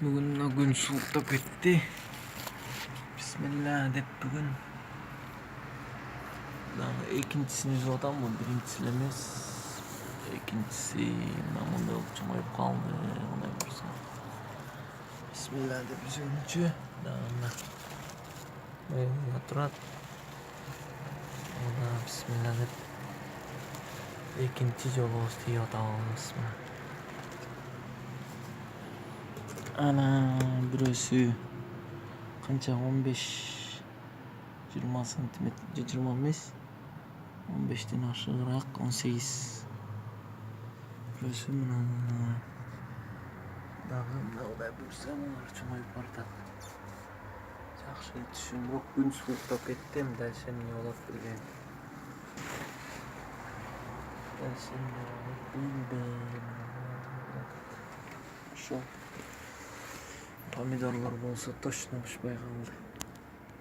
Бүгін күн суықтап кетті. Бисмилла деп бүгін. Екіншісini үзіп атам, бұл біріншісі емес. Екіншісі мынандай болып чоңайып қалды. Ондай болса. Бисмилла деп үзгенше. Тұрады. Ода бисмилла деп. Екінші жолы істей атамыз. Ана бүрөсү канча 15-20 сантиметр, 20 емес, 15-тен ашығырақ, 18 бүрөсү мына дагы мындай бүрсө мына чоңоюп баратат. Жакшы түшүм жок, күн сууктап кетти, дальше эмне болот билбейм. Ошо помидорлор болсо точно пышпай калды.